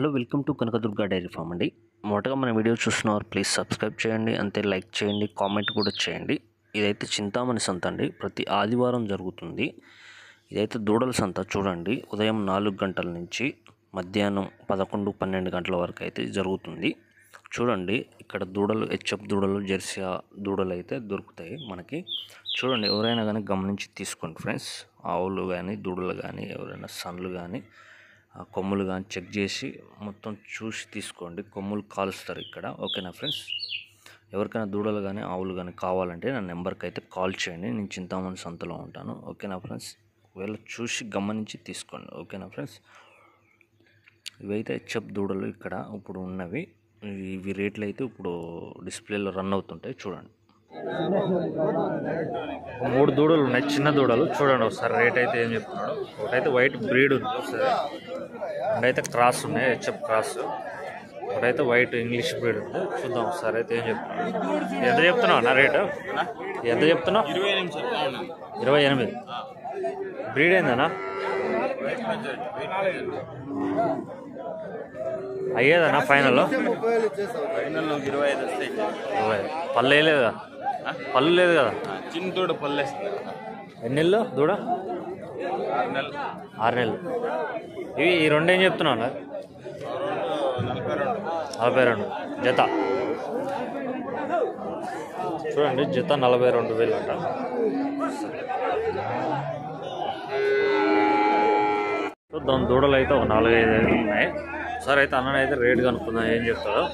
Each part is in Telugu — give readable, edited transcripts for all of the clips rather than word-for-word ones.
Hello welcome to Kanakadurga dairy farm అండి. మొదటగా మన వీడియో చూస్తున్నవారు ప్లీజ్ సబ్స్క్రైబ్ చేయండి, అంతే లైక్ చేయండి, కామెంట్ కూడా చేయండి. ఇదైతే చింతామణి సంత అండి, ప్రతి ఆదివారం జరుగుతుంది. ఇదైతే దూడల సంత చూడండి, ఉదయం 4 గంటల నుంచి మధ్యాహ్నం 11-12 గంటల వరకు అయితే జరుగుతుంది. చూడండి ఇక్కడ దూడలు, హెచ్ఎఫ్ దూడలు, జెర్సీ దూడలు అయితే దొరుకుతాయి మనకి. చూడండి ఎవరైనా కానీ గమనించి తీసుకోండి ఫ్రెండ్స్. ఆవులు కానీ దూడలు కానీ ఎవరైనా సన్లు కానీ కొమ్ములు కానీ చెక్ చేసి మొత్తం చూసి తీసుకోండి. కొమ్ములు కాలుస్తారు ఇక్కడ, ఓకేనా ఫ్రెండ్స్. ఎవరికైనా దూడలు కానీ ఆవులు కానీ కావాలంటే నా నెంబర్కి అయితే కాల్ చేయండి. నేను చింతామణి సంతలో ఉంటాను, ఓకేనా ఫ్రెండ్స్. ఒకవేళ చూసి గమనించి తీసుకోండి, ఓకేనా ఫ్రెండ్స్. ఇవైతే హెచ్ఎఫ్ దూడలు ఇక్కడ ఇప్పుడు ఉన్నవి. ఇవి రేట్లు అయితే ఇప్పుడు డిస్ప్లేలో రన్ అవుతుంటాయి చూడండి. 3 దూడలు ఉన్నాయి, చిన్న దూడలు. చూడండి ఒకసారి రేట్ అయితే ఏం చెప్తున్నాడు. ఒకటైతే వైట్ బ్రీడ్ ఉంది, ఒకసారి రెండైతే క్రాస్ ఉన్నాయి, హెచ్ఎఫ్ క్రాస్. ఒకటైతే వైట్ ఇంగ్లీష్ బ్రీడ్ ఉంది. చూద్దాం ఒకసారి అయితే ఏం చెప్తున్నాడు. ఎంత చెప్తున్నావు అన్న రేటు? ఎంత చెప్తున్నావు? 28. బ్రీడ్ ఏందన్నా? అయ్యేదన్నా ఫైనల్? 25. పళ్ళు వేయలేదు కదా? పళ్ళు లేదు కదా? చిన్న దూడ పళ్ళు. ఎన్ని నెలలు దూడ? 6 నెలలు. ఇవి ఈ రెండు ఏం చెప్తున్నావు అన్న? 42 జత. చూడండి జత 42,000 అంట. దాని దూడలు అయితే ఒక 4-5 ఉన్నాయి. సరే అయితే అన్ననైతే రేట్ కనుక్కుందాం ఏం చెప్తాడో.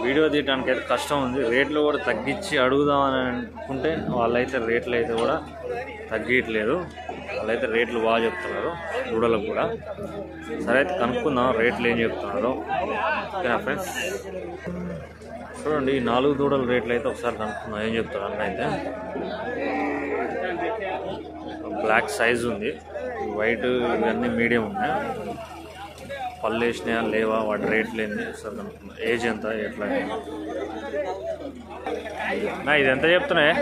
వీడియో తీయడానికి అయితే కష్టం ఉంది, రేట్లు కూడా తగ్గించి అడుగుదామని అనుకుంటే వాళ్ళైతే రేట్లు అయితే కూడా తగ్గట్లేదు. వాళ్ళైతే రేట్లు బాగా చెప్తున్నారు దూడలకు కూడా. సరే అయితే కనుక్కుందాం రేట్లు ఏం చెప్తున్నారు, ఓకేనా ఫ్రెండ్స్. చూడండి ఈ 4 దూడల రేట్లు అయితే ఒకసారి కనుక్కుందాం ఏం చెప్తారు అన్న. అయితే బ్లాక్ సైజ్ ఉంది, వైట్ ఇవన్నీ మీడియం ఉన్నాయి. పళ్ళు వేసినాయా లేవా, వాటి రేట్లు ఏంది సార్ కనుక్కున్నా. ఏజ్ ఎంత, ఎట్లా? నా ఇది ఎంత చెప్తున్నాయి?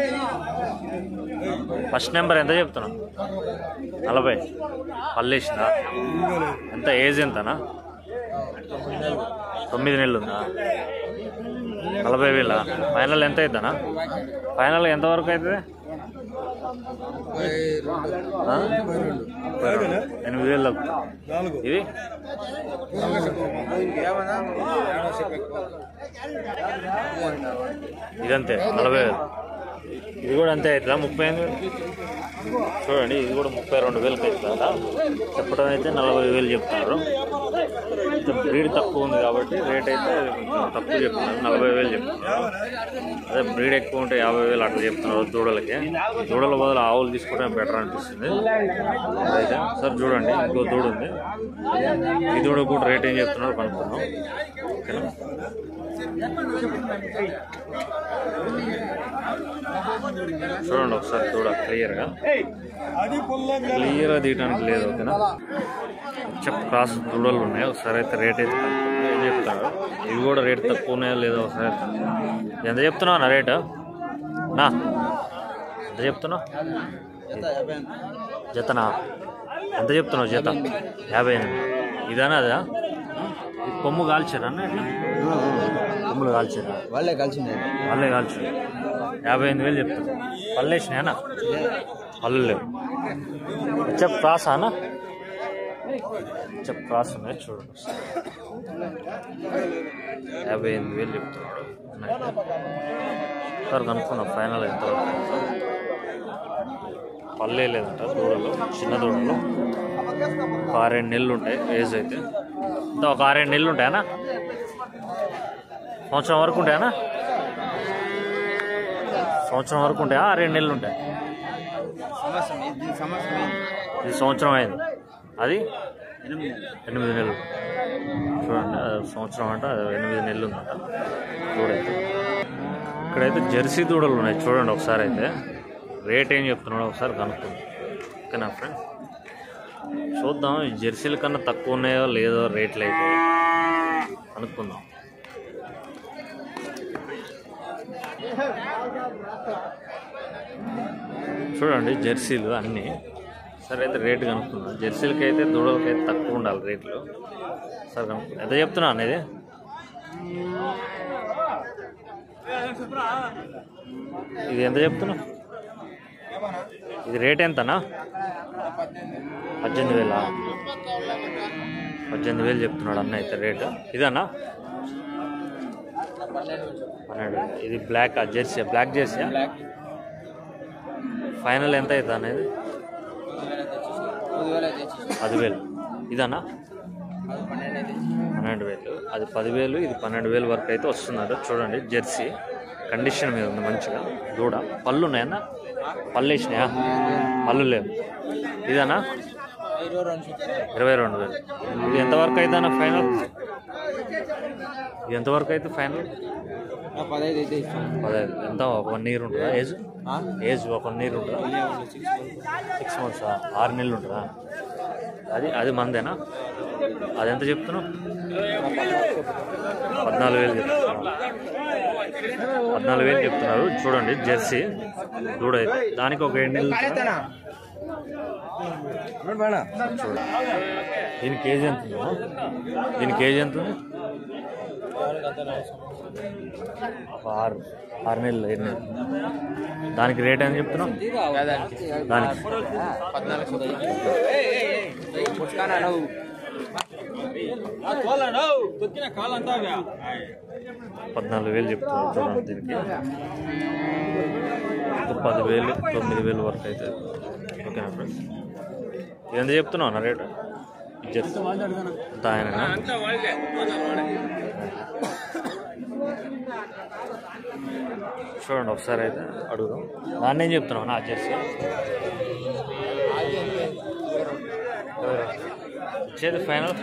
ఫస్ట్ నెంబర్ ఎంత చెప్తున్నా? 40. పళ్ళు వేసిందా? ఎంత ఏజ్ ఎంతనా? 9 నెలలు ఉందా? 40,000. ఫైనల్ ఎంత అవుతుందనా? ఫైనల్ ఎంతవరకు అవుతుంది? 8,000 ఇది. ఇదంతే 40,000. ఇది కూడా అంతే అవుతుందా? 35,000. చూడండి ఇది కూడా 32,000 అవుతుందా? చెప్పడం అయితే 40,000 చెప్తున్నారు. బ్రీడ్ తక్కువ ఉంది కాబట్టి రేట్ అయితే తక్కువ చెప్తున్నారు, 40,000 చెప్తున్నారు. అదే బ్రీడ్ ఎక్కువ ఉంటే 50,000 అట్లా చెప్తున్నారు దూడలకి. దూడల బదులు ఆవులు తీసుకోవడం బెటర్ అనిపిస్తుంది అయితే. సార్ చూడండి ఇంకో దూడ ఉంది, ఈ దూడ కూడా రేట్ ఏం చెప్తున్నారు కనుక్కున్నాం, ఓకేనా. చూడండి ఒకసారి దూడ క్లియర్గా తీయడానికి లేదు, ఓకేనా. చెప్ క్రాస్ దూడలు ఉన్నాయి. ఒకసారి అయితే రేట్ అయితే ఏం చెప్తారు. ఇవి కూడా రేట్ తక్కువ ఉన్నాయో లేదో ఒకసారి. ఎంత చెప్తున్నావు అన్న రేటు? నా ఎంత చెప్తున్నావు? జతనా? ఎంత చెప్తున్నావు జత? 58. ఇదేనా అదా? కొమ్ము కాల్చారా అన్న? ఎట్లా కొమ్ములు కాల్చారా? వాళ్ళే కాల్చారు. 58,000 చెప్తారు. పళ్ళు వేసినాయనా? పళ్ళు లేవు. చెప్ క్రాస్ అన్న? చెప్ క్రాస్ ఉన్నాయి చూడండి. 58,000 చెప్తున్నాడు. సార్ కనుక్కున్నా ఫైనల్ ఎంత? పళ్ళే లేదంట దూడలు, చిన్న దూడలు. ఒక 6-7 నెలలు ఉంటాయి ఏజ్ అయితే. ఇంకా ఒక 6-7 నెలలు ఉంటాయనా? సంవత్సరం వరకు ఉంటాయనా? సంవత్సరం వరకు ఉంటాయా? 6-7 నెలలు ఉంటాయి. ఇది సంవత్సరం అయింది, అది 8 నెలలు. చూడండి సంవత్సరం అంట, 8 నెలలు ఉందంట దూడైతే. ఇక్కడైతే జెర్సీ దూడలు ఉన్నాయి చూడండి. ఒకసారి అయితే రేట్ ఏం చెప్తున్నాడో ఒకసారి కనుక్కుందాం, ఓకేనా ఫ్రెండ్స్. చూద్దాం ఈ జెర్సీల కన్నా తక్కువ ఉన్నాయో లేదో రేట్లు అయితే కనుక్కుందాం. చూడండి జెర్సీలు అన్నీ. సరే అయితే రేటు కనుక్కుందాం. జెర్సీలకి అయితే దూడలకి అయితే తక్కువ ఉండాలి రేట్లు, సరే ఎంత చెప్తున్నా అనేది ఇది ఎంత చెప్తున్నా ఇది రేట్ ఎంతనా 18,000 18,000 చెప్తున్నాడు అన్న అయితే రేటు ఇదన్నా 12 ఇది black jersey black jersey final ఎంత అవుతుంది అనేది 10,000 ఇదన్నా 12,000 అది 10,000 ఇది 12,000 వరకు అయితే వస్తున్నారు చూడండి జెర్సీ కండిషన్ మీద ఉంది మంచిగా దూడ పళ్ళు ఉన్నాయన్నా పళ్ళు వేసినాయా పళ్ళు లేవు ఇదన్నా 22,000 ఇది ఎంతవరకు అయితే అన్న ఫైనల్ ఇది ఎంతవరకు అయితే ఫైనల్ 15 ఎంత 1 ఇయర్ ఉంటుందా ఏజ్ 1 ఇయర్ ఉంటుందా 6 months 6 నెలలు ఉంటుందా అది మందేనా అది ఎంత చెప్తున్నావు 14,000 చెప్తున్నారు చూడండి జెర్సీ దూడ అయితే దానికి ఒక 7 నెలలు చూడండి దీని కేజీ ఎంత ఉందా దీని కేజీ ఎంత ఉంది 6 నెలలు 7 నెలలు దానికి రేట్ అని చెప్తున్నాం దానికి 14,000 చెప్తున్నారు చూడండి దీనికి 10,000 9,000 వరకు అయితే ఓకేనా ఫ్రెండ్స్ ఎంత చెప్తున్నావు అన్న రేటు ఆయన చూడండి ఒకసారి అయితే అడుగుదాం దాన్ని ఏం చెప్తున్నావు నా జెర్సీ వచ్చేది ఫైనల్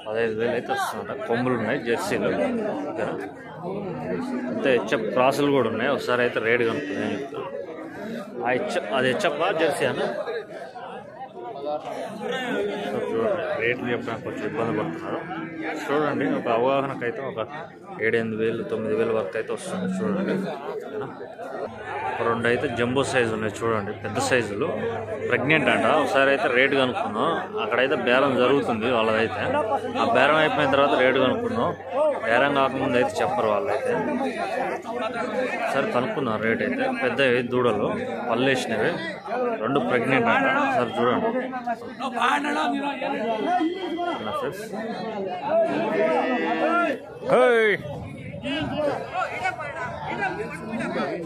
15,000 అయితే వస్తుందంట కొమ్ములు ఉన్నాయి జెర్సీలు ఓకేనా అంతే హెచ్ఎఫ్ క్రాసులు కూడా ఉన్నాయి ఒకసారి అయితే రేట్ కనుక్కుంది నేను చెప్తాను అది హెచ్ఎఫ్ జెర్సీ అన్న రేట్లు చెప్పడానికి కొంచెం ఇబ్బంది పడుతున్నారు చూడండి ఒక అవగాహనకైతే ఒక 7,000 9,000 వరకు అయితే వస్తుంది చూడండి ఓకేనా ఒక 2 అయితే జంబో సైజు ఉన్నాయి చూడండి పెద్ద సైజులు ప్రెగ్నెంట్ అంట ఒకసారి అయితే రేటు కనుక్కున్నాం అక్కడైతే బేరం జరుగుతుంది వాళ్ళదైతే ఆ బేరం అయిపోయిన తర్వాత రేటు కనుక్కున్నాం బేరం కాకముందు అయితే చెప్పరు వాళ్ళైతే సరే కనుక్కున్నాం రేట్ అయితే పెద్దవి దూడలు పళ్ళు వేసినవి 2 ప్రెగ్నెంట్ అంట సరే చూడండి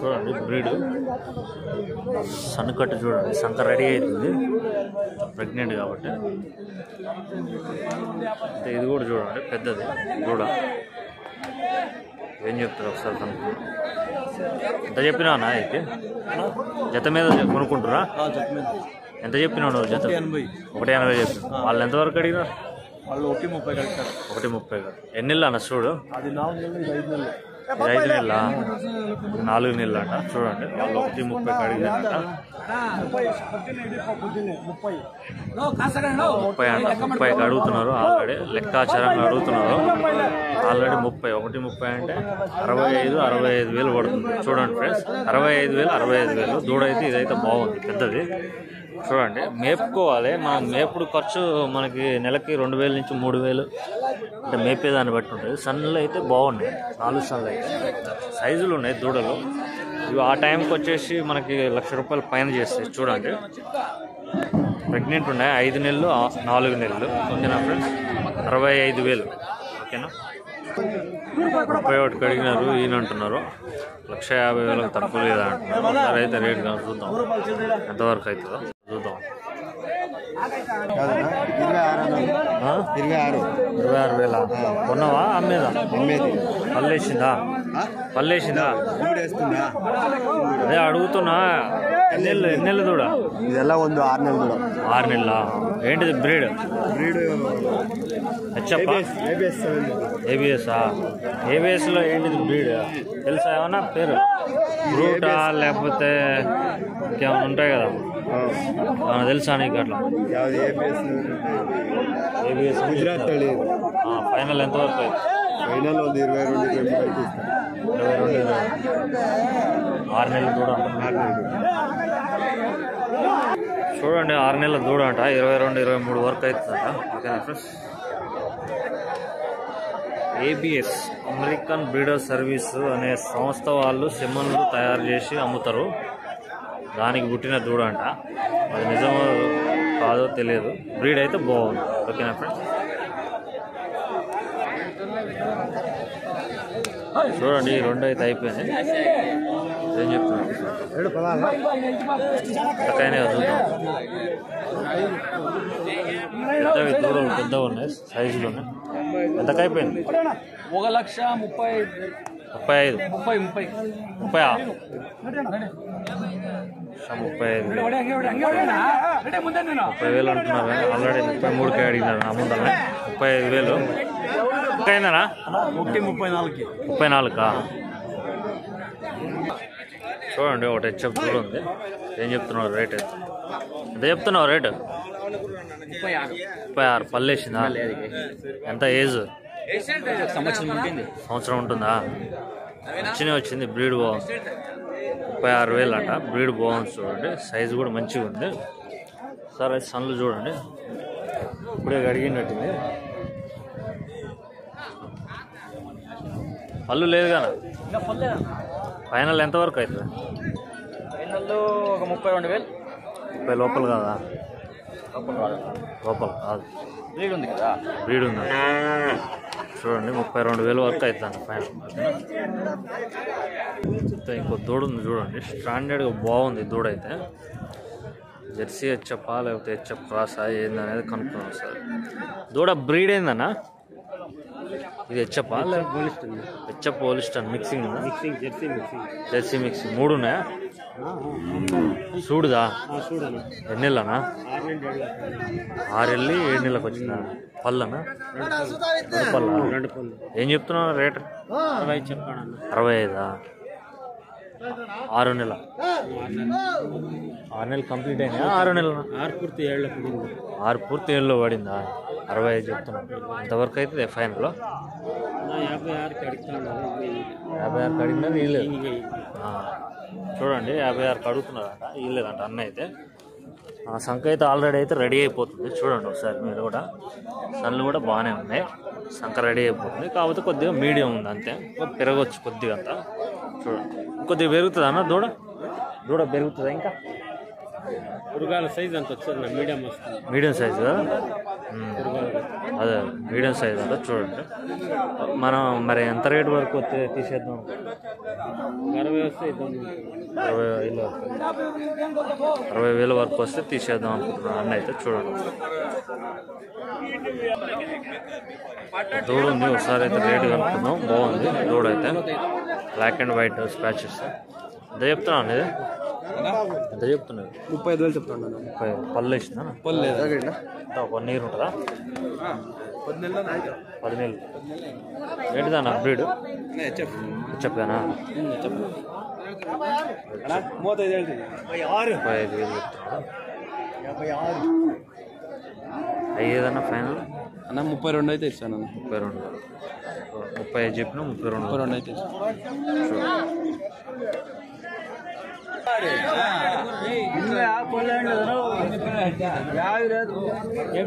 చూడండి బ్రీడ్ సన్నకట్టు చూడండి సంత రెడీ అవుతుంది ప్రెగ్నెంట్ కాబట్టి ఇది కూడా చూడండి పెద్దది దూడ ఏం చెప్తారు ఒకసారి కనుక్కున్నాం ఎంత చెప్పినా అన్న అయితే జత మీద కొనుక్కుంటారా ఎంత చెప్పినావు నువ్వు జత 1,80 చెప్పిన వాళ్ళు ఎంతవరకు అడిగినా వాళ్ళు 1,30 కడతారు 1,30 ఎన్ని నెలలు అన్న చూడు అది 4 నెలలు 5 నెలలు 5 నెలల 4 నెలలు అంట చూడండి వాళ్ళు 1,30 అడిగినారంట 30 అడుగుతున్నారు ఆల్రెడీ లెక్కాచారంగా అడుగుతున్నారు ఆల్రెడీ 1,30 అంటే 65,000 పడుతుంది చూడండి ఫ్రెండ్స్ 65,000 దూడ అయితే ఇదైతే బాగుంది పెద్దది చూడండి మేపుకోవాలి మనం మేపుడు ఖర్చు మనకి నెలకి 2,000 నుంచి 3,000 అంటే మేపేదాన్ని బట్టి ఉంటుంది సన్నులు అయితే బాగున్నాయి 4 సన్నులు అయితే సైజులు ఉన్నాయి దూడలు ఇవి ఆ టైంకి వచ్చేసి మనకి ₹1,00,000 పైన చేస్తాయి చూడండి ప్రెగ్నెంట్ ఉన్నాయి 5 నెలలు 4 నెలలు ఓకేనా ఫ్రెండ్స్ 65,000 ఓకేనా 31 అడిగినారు ఈయన అంటున్నారు 1,50,000 తక్కువ లేదా అంటున్నారు అయితే రేట్ కానీ చూద్దాం ఎంతవరకు అవుతుందో చూద్దాం 26,000 కొన్నావా అమ్మేదా పల్లేసిందా అదే అడుగుతున్నా ఎన్ని నెలలు దూడ ಇದೆಲ್ಲ ಒಂದು 6 ನೆಲలు ದೂಡ 6 నెలల ఏంటిది బ్రీడ్ హెచ్ఎఫ్ ఏబిఎస్లో ఏంటిది బ్రీడ్ తెలుసా ఏమన్నా పేరు బ్రూటా లేకపోతే ఇంకేమైనా ఉంటాయి కదా ఏమైనా తెలుసా నీకు అట్లా ఏబిఎస్ గుజరాత్ ఫైనల్ ఎంతవరకు ఫైనల్ ఉంది 22 కలిపి ఇస్తాను. 6 నెలల దూడ అంటున్నారు. చూడండి 6 నెలల దూడ అంట 22-23 వరకు అవుతుందంట. ఓకేనా friends. ABS American breeder service అనే సంస్థ వాళ్ళు సెమన్లు తయారు చేసి అమ్ముతారు. దానికి పుట్టిన దూడ అంట. అది నిజమో కాదో తెలియదు. బ్రీడ్ అయితే బాగుంది. ఓకేనా ఫ్రెండ్స్. చూడండి 2 అయితే అయిపోయింది. ఏం చెప్తున్నాను చూద్దాం. పెద్దవి దూడలు పెద్దగా ఉన్నాయి సైజులు ఉన్నాయి. ఎంతకు అయిపోయింది? 1,35,000. 35 అంటున్నారు. ఆల్రెడీ 33కే అడిగినారు. నా ముందర 35,000 ఇంకా అయిందనా? 34కా? చూడండి ఒకటి హెచ్ఎఫ్ దూరం ఉంది. ఏం చెప్తున్నావు రేట్? ఎంత చెప్తున్నావు రేటు? 36. పల్లేసిందా? ఎంత ఏజ్? సంవత్సరం ఉంటుందా? వచ్చింది. బ్రీడ్ బాగుంది. 36,000 అంట. బ్రీడ్ బాగుంది. చూడండి సైజు కూడా మంచిగా ఉంది. సరే సన్లు చూడండి ఇప్పుడే అడిగినట్టుంది. పళ్ళు లేదు కానీ ఫైనల్ ఎంతవరకు అవుతుంది? ఒక 32,000. 30 లోపల కాదా? లోపల కాదు. బ్రీడ్ ఉంది కదా. బ్రీడ్ ఉంది చూడండి. 32,000 వరకు అవుతుంది ఫైనల్. ఇంకో దూడ ఉంది చూడండి. స్టాండర్డ్గా బాగుంది దూడ అయితే. జెర్సీ హెచ్ఎఫా లేకపోతే హెచ్ఎఫ్ క్రాసా ఏందనేది కనుక్కున్నాం సార్. దూడ బ్రీడ్ ఏందన్నా? ఇది హెచ్ఎఫా? హెచ్ఎఫ్ పోలిస్టన్ మిక్సింగ్ ఉందా? జెర్సీ మిక్సింగ్ 3 ఉన్నాయా? చూడుదా? ఎన్ని నెలనా? 6 వెళ్ళి 7 నెలలకు వచ్చిందా? పళ్ళనా? 2 పళ్ళ. ఏం చెప్తున్నావు రేట్? 65. 6 నెలలు. 6 నెలలు కంప్లీట్ అయినా? 6 నెలలు? 6 పూర్తి ఏళ్ళలో పడిందా? 65 చెప్తున్నా. ఇంతవరకు అయితే ఫైనల్ 56కి అడిగినా వీళ్ళలేదు. చూడండి 56కి అడుగుతున్నారంట. వీళ్ళేదంట అన్న అయితే. సంఖ అయితే ఆల్రెడీ అయితే రెడీ అయిపోతుంది. చూడండి ఒకసారి మీరు కూడా. సన్లు కూడా బాగానే ఉన్నాయి. సంఖ రెడీ అయిపోతుంది. కాకపోతే కొద్దిగా మీడియం ఉంది అంతే. పెరగవచ్చు కొద్దిగా అంతా. చూడండి కొద్దిగా పెరుగుతుంది అన్న దూడ. పెరుగుతుందా ఇంకా? పురుగాల సైజ్ అంత వచ్చేది మీడియం వస్తుంది. మీడియం సైజు కదా. అదే మీడియం సైజ్ అంట. చూడండి మనం మరి ఎంత రేటు వరకు వస్తే తీసేద్దాం? 60 వస్తే 60,000 వరకు వస్తే తీసేద్దాం అనుకుంటున్నాను అన్న అయితే. చూడండి దూడ ఉంది. ఒకసారి అయితే రేటు కనుక్కుందాం. బాగుంది దూడ అయితే. Black and white patches. ఎంత చెప్తున్నాను అనేది? ఎంత చెప్తున్నారు? 35,000 చెప్తాను. పళ్ళు వేసిందా? పళ్ళు లేదా? 1 ఇయర్ ఉంటుందా? 10 నెలలు. ఏంటిదన్నా బ్రీడ్? చెప్పానా? 35,000 చెప్తున్నా. అయ్యేదన్నా ఫైనల్ అన్న 32 అయితే ఇస్తాను. 32. 35 చెప్పిన 32 అయితే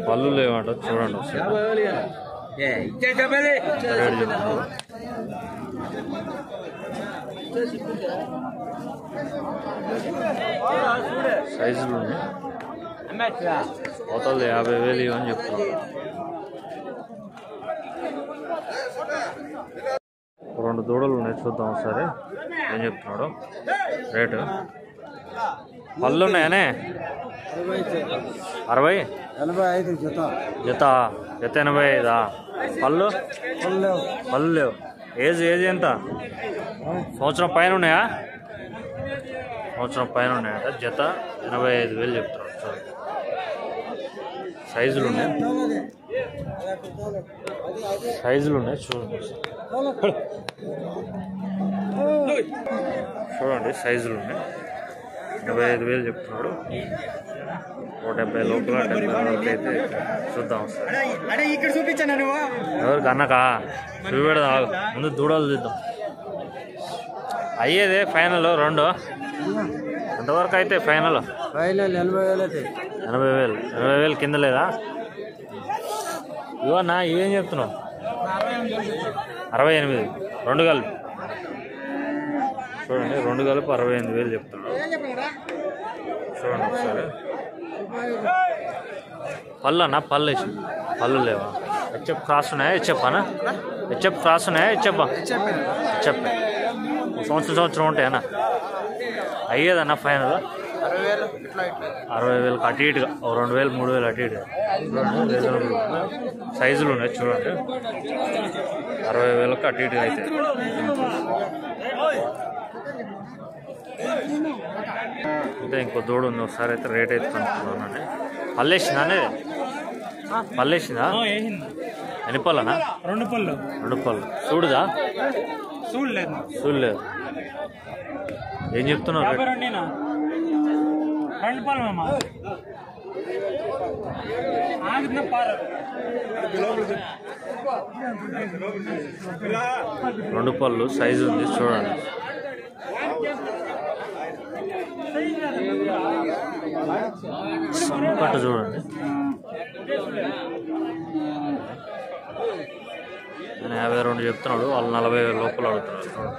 పళ్ళు లేవంట. చూడండి ఒకసారి. సైజులు ఉన్నాయి. అవుతుంది 50,000 అని చెప్తున్నాను. 2 దూడలు ఉన్నాయి. చూద్దాం ఒకసారి ఏం చెప్తున్నాడు రేటు. పళ్ళు ఉన్నాయనే? 60? 85 జత 85. పళ్ళు లేవు. ఏజ్ ఎంత? సంవత్సరం పైన ఉన్నాయా? సంవత్సరం పైన ఉన్నాయట. జత 85,000 చెప్తున్నాడు. చూడండి సైజులు ఉన్నాయి. చూడండి సైజులు ఉన్నాయి. 85,000 చెప్తున్నాడు. 170 లోపల 70 వరకు అయితే చూద్దాం ఒకసారి. ఇక్కడ చూపించాను నువ్వు ఎవరికి అన్నకా చూపెడదా ముందు దూడలు చూద్దాం. అయ్యేదే ఫైనల్ 2 ఎంతవరకు అయితే ఫైనల్? ఫైనల్ 80,000 80,000 కింద లేదా? ఇవన్నా ఇవేం చెప్తున్నావు? 68 2 కలిపి చూడండి. 2 కలిపి 68,000 చెప్తున్నాడు. చూడండి ఒకసారి. పళ్ళు అన్న పళ్ళు వేసి పళ్ళు లేవా? హెచ్ఎఫ్ క్రాస్ ఉన్నాయా? హెచ్ఎఫ్ అన్న హెచ్ఎఫ్ క్రాస్ ఉన్నాయా? హెచ్ఎఫ్ సంవత్సరం ఉంటాయన్నా? అయ్యేదన్నా ఫైనల్ 60,000 అటు ఇటుగా 2,000 3,000 అటు ఇటుగా చూడండి. సైజులు ఉన్నాయి చూడండి. 60,000 అటు ఇటుగా అయితే అంటే ఇంకో దూడు ఉంది. ఒకసారి అయితే రేట్ అయితే కనుక్కున్నానండి. పల్లేసిందా అనేది? పల్లేసిందా? ఎన్ని పళ్ళనా? 2 పళ్ళు 2 పళ్ళు. చూడుదా? చూడలేదు. ఏం చెప్తున్నావు? 2 పళ్ళు 2 పళ్ళు సైజు ఉంది చూడండి. కట్ట చూడండి. నేను 52 చెప్తున్నాడు. వాళ్ళు 40,000 లోపల అడుగుతున్నారు.